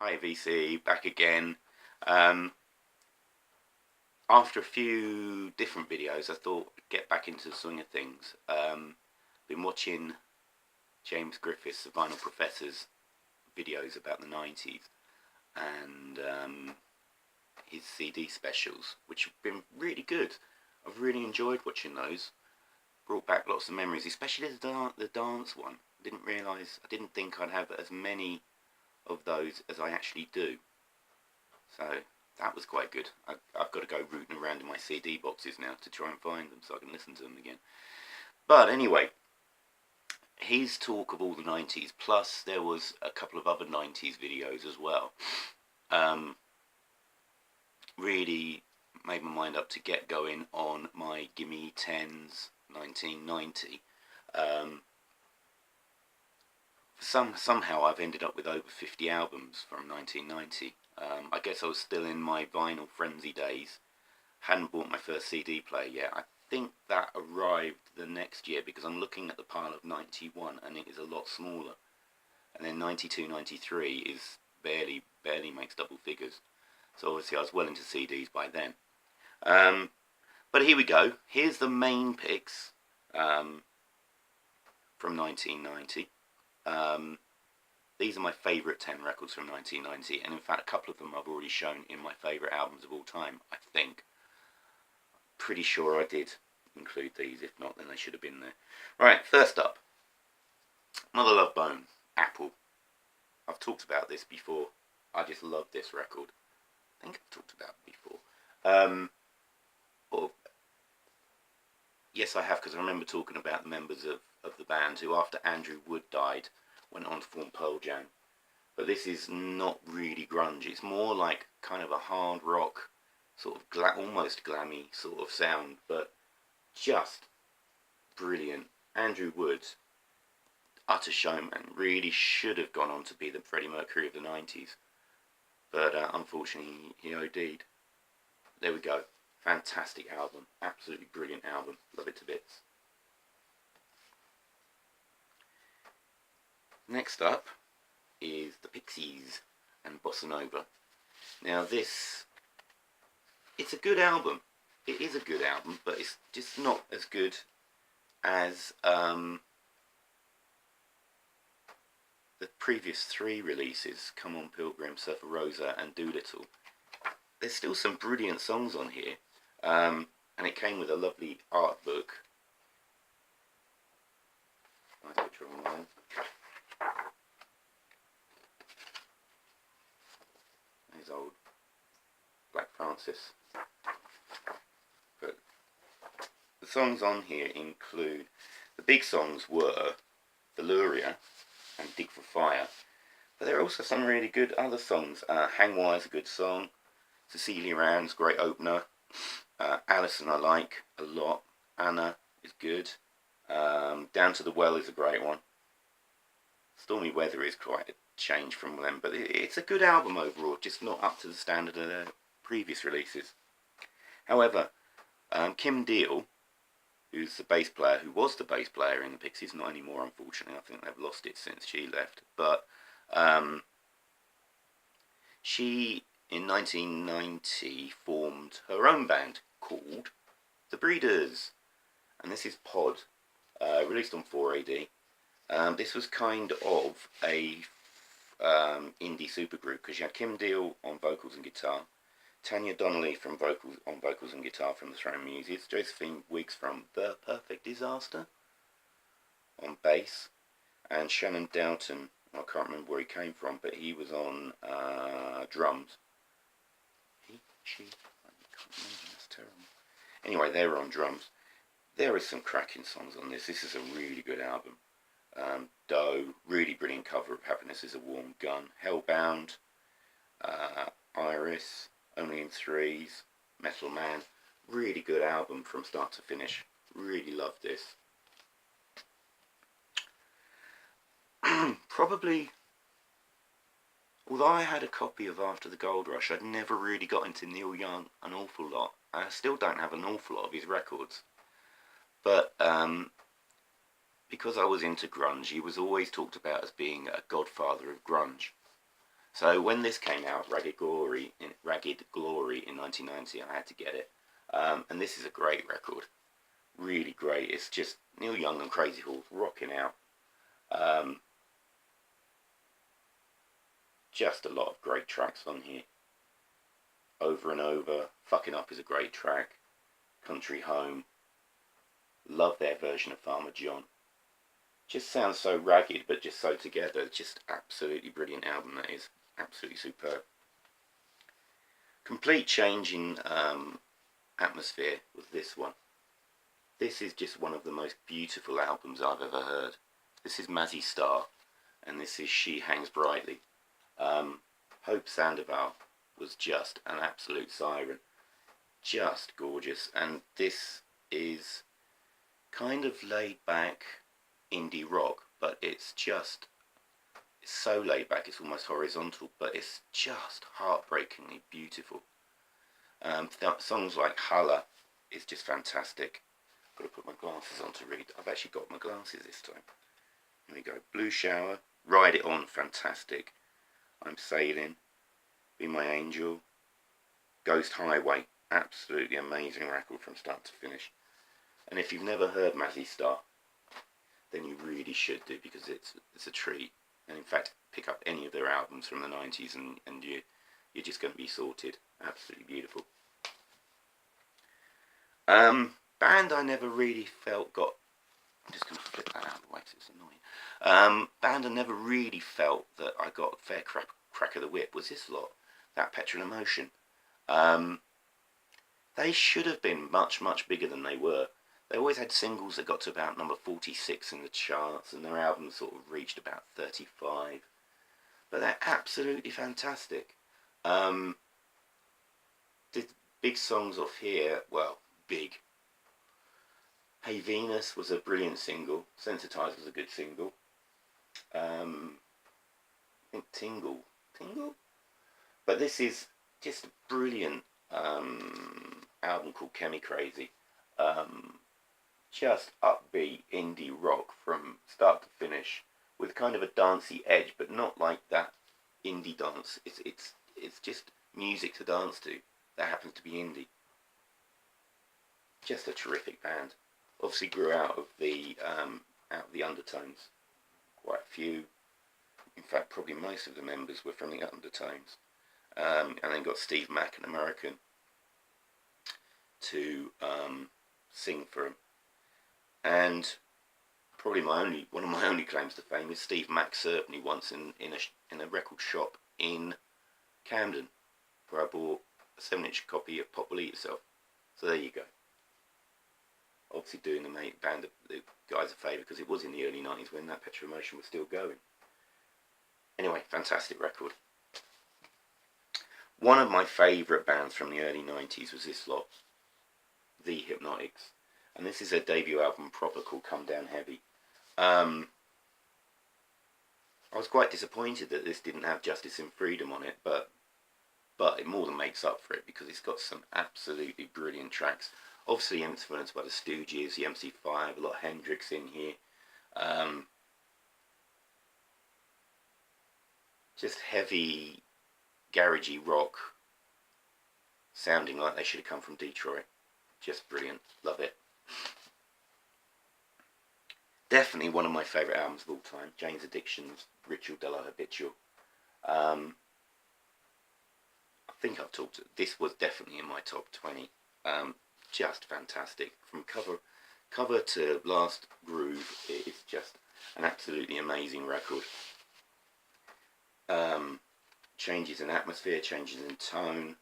Hi VC, back again. Um, After a few different videos, I thought I'd get back into the swing of things. Been watching James Griffiths, the Vinyl Professor's videos about the 90s and his CD specials, which have been really good. I've really enjoyed watching those. Brought back lots of memories, especially the dance one. I didn't think I'd have as many of those as I actually do. So that was quite good. I've got to go rooting around in my CD boxes now to try and find them so I can listen to them again. But anyway, his talk of all the 90s, plus there was a couple of other 90s videos as well, really made my mind up to get going on my Gimme 10s 1990. Somehow I've ended up with over 50 albums from 1990. I guess I was still in my vinyl frenzy days. Hadn't bought my first CD player yet. I think that arrived the next year because I'm looking at the pile of 91 and it is a lot smaller. And then 92, 93 is barely makes double figures. So obviously I was well into CDs by then. But here we go. Here's the main picks from 1990. These are my favourite 10 records from 1990, and in fact a couple of them I've already shown in my favourite albums of all time, I think. Pretty sure I did include these, if not then they should have been there. Right, first up, Mother Love Bone, Apple. I've talked about this before. I just love this record. I think I've talked about it before. Or, yes I have, because I remember talking about the members of the band who, after Andrew Wood died, went on to form Pearl Jam. But this is not really grunge. It's more like kind of a hard rock, sort of almost glammy sort of sound, but just brilliant. Andrew Wood, utter showman, really should have gone on to be the Freddie Mercury of the 90s. But unfortunately he OD'd. There we go. Fantastic album. Absolutely brilliant album. Love it to bits. Next up is the Pixies and Bossa Nova. Now it's a good album. It is a good album, but it's just not as good as the previous three releases, Come On Pilgrim, Surfer Rosa and Doolittle. There's still some brilliant songs on here, and it came with a lovely art book. Nice picture of mine. His old Black Francis. But the songs on here include, the big songs were Valuria and Dig for Fire, but there are also some really good other songs. Hang Wire's a good song, Cecilia Ann's great opener, Alison I like a lot, Anna is good, Down to the Well is a great one, Stormy Weather is quite a change from them, but it's a good album overall, just not up to the standard of their previous releases. However, Kim Deal, who was the bass player in the Pixies, not anymore unfortunately, I think they've lost it since she left, but she in 1990 formed her own band called The Breeders, and this is Pod, released on 4AD. This was kind of a indie supergroup because you had Kim Deal on vocals and guitar, Tanya Donnelly on vocals and guitar from the Throne Muses, Josephine Wiggs from The Perfect Disaster on bass, and Shannon Doughton, I can't remember where he came from, but he was on drums. I can't remember, that's terrible. Anyway, they were on drums. There is some cracking songs on this. This is a really good album. Doe, really brilliant cover of Happiness is a Warm Gun, Hellbound, Iris, Only in Threes, Metal Man, really good album from start to finish, really love this. Probably, although I had a copy of After the Gold Rush, I'd never really got into Neil Young an awful lot. I still don't have an awful lot of his records, but because I was into grunge, he was always talked about as being a godfather of grunge. So when this came out, Ragged Glory in 1990, I had to get it. And this is a great record, really great. It's just Neil Young and Crazy Horse rocking out. Just a lot of great tracks on here. Over and Over, Fucking Up is a great track. Country Home, love their version of Farmer John. Just sounds so ragged, but just so together. Just absolutely brilliant album, that is. Absolutely superb. Complete change in atmosphere with this one. This is just one of the most beautiful albums I've ever heard. This is Mazzy Star, and this is She Hangs Brightly. Hope Sandoval was just an absolute siren. Just gorgeous. And this is kind of laid back indie rock, but it's so laid back, it's almost horizontal, but it's just heartbreakingly beautiful. Songs like Holla is just fantastic. I've got to put my glasses on to read. I've actually got my glasses this time. Here we go. Blue Shower, Ride It On, fantastic. I'm Sailing, Be My Angel, Ghost Highway, absolutely amazing record from start to finish. And if you've never heard Mazzy Star, then you really should do, because it's a treat. And in fact, pick up any of their albums from the 90s and you're just going to be sorted. Absolutely beautiful. Band I never really felt got... I'm just going to flip that out of the way because it's annoying. Band I never really felt that I got a fair crack of the whip was this lot. That Petrol Emotion. They should have been much, much bigger than they were. They always had singles that got to about number 46 in the charts, and their albums sort of reached about 35. But they're absolutely fantastic. The big songs off here, well, big. Hey Venus was a brilliant single. Sensitized was a good single. I think Tingle? But this is just a brilliant album called Chemi Crazy. Just upbeat indie rock from start to finish, with kind of a dancey edge, but not like that indie dance. It's just music to dance to that happens to be indie. Just a terrific band. Obviously grew out of the Undertones. Quite a few. In fact, probably most of the members were from the Undertones. And then got Steve Mack, an American, to sing for him. And probably one of my only claims to fame is Steve Mack served me once in a record shop in Camden, where I bought a 7-inch copy of Pop Will Eat Yourself. So there you go. Obviously doing the guys a favour, because it was in the early 90s when that Petrol Emotion was still going. Anyway, fantastic record. One of my favourite bands from the early 90s was this lot, The Hypnotics. And this is their debut album proper, called Come Down Heavy. I was quite disappointed that this didn't have Justice and Freedom on it, but it more than makes up for it, because it's got some absolutely brilliant tracks. Obviously influenced by the Stooges, the MC5, a lot of Hendrix in here. Just heavy, garagey rock, sounding like they should have come from Detroit. Just brilliant. Love it. Definitely one of my favourite albums of all time. Jane's Addiction's Ritual de la Habitual. I think I've talked... This was definitely in my top 20. Just fantastic. From cover to last groove, it is just an absolutely amazing record. Changes in atmosphere, changes in tone,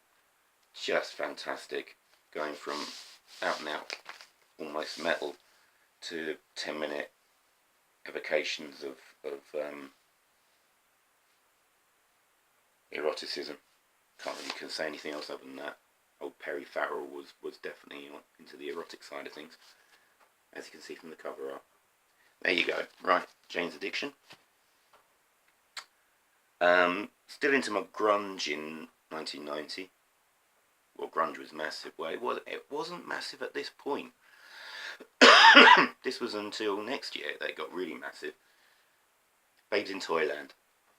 just fantastic. Going from out and out, almost metal, to 10-minute evocations of eroticism. Can't really say anything else other than that. Old Perry Farrell was definitely into the erotic side of things, as you can see from the cover art. There you go. Right, Jane's Addiction. Still into my grunge in 1990. Well, grunge was massive. Well, it wasn't massive at this point. This was until next year that it got really massive. Babes in Toyland,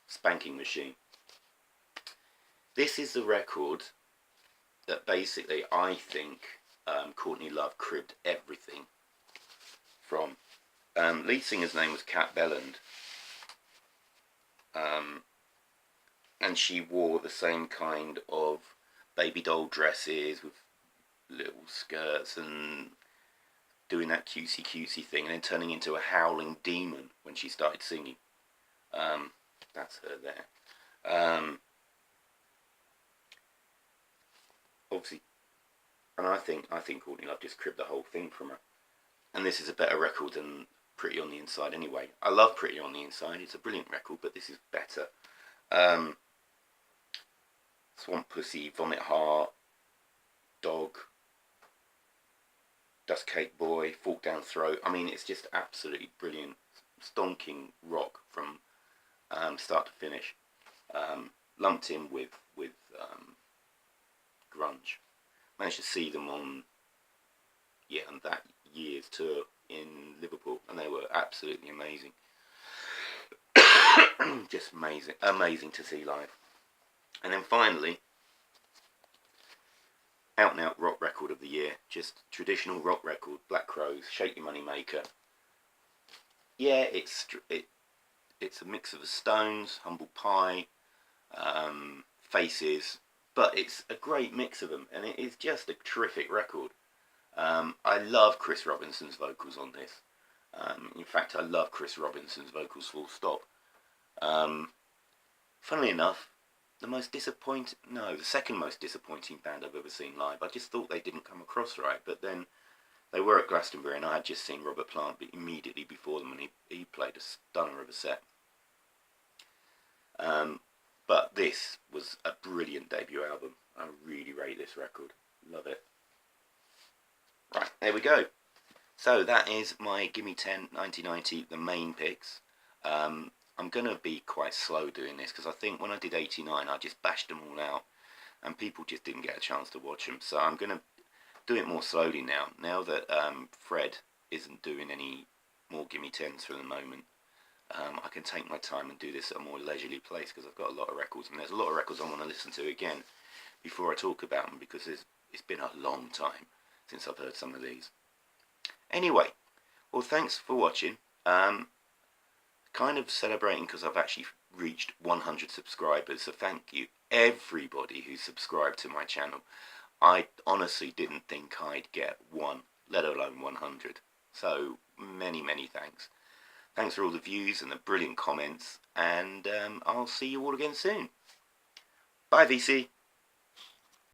Spanking Machine. This is the record that basically I think Courtney Love cribbed everything from. Lead singer's name was Kat Belland, and she wore the same kind of baby doll dresses with little skirts and doing that cutesy thing, and then turning into a howling demon when she started singing. That's her there. Obviously, and I think Courtney Love just cribbed the whole thing from her. And this is a better record than Pretty on the Inside anyway. I love Pretty on the Inside, it's a brilliant record, but this is better. Swamp Pussy, Vomit Heart, Dog, Dust Cake Boy, Fork Down Throat. I mean, it's just absolutely brilliant, stonking rock from start to finish. Lumped in with grunge. Managed to see them on that year's tour in Liverpool, and they were absolutely amazing. Just amazing to see live. And then finally, out and out rock record of the year, just traditional rock record, Black Crowes, Shake Your Money Maker. Yeah, it's a mix of the Stones, Humble Pie, Faces, but it's a great mix of them, and it is just a terrific record. I love Chris Robinson's vocals on this. In fact, I love Chris Robinson's vocals full stop. Funnily enough, the second most disappointing band I've ever seen live. I just thought they didn't come across right, but then they were at Glastonbury, and I had just seen Robert Plant immediately before them, and he played a stunner of a set. But this was a brilliant debut album. I really rate this record. Love it. Right, there we go. So that is my Gimme 10 1990, the main picks. I'm going to be quite slow doing this, because I think when I did 89, I just bashed them all out, and people just didn't get a chance to watch them. So I'm going to do it more slowly now that Fred isn't doing any more Gimme 10s for the moment. I can take my time and do this at a more leisurely place, because I've got a lot of records, and there's a lot of records I want to listen to again before I talk about them, because it's been a long time since I've heard some of these. Anyway, well, thanks for watching. Kind of celebrating because I've actually reached 100 subscribers, so thank you everybody who subscribed to my channel. I honestly didn't think I'd get one, let alone 100. So many thanks. Thanks for all the views and the brilliant comments, and I'll see you all again soon. Bye, VC.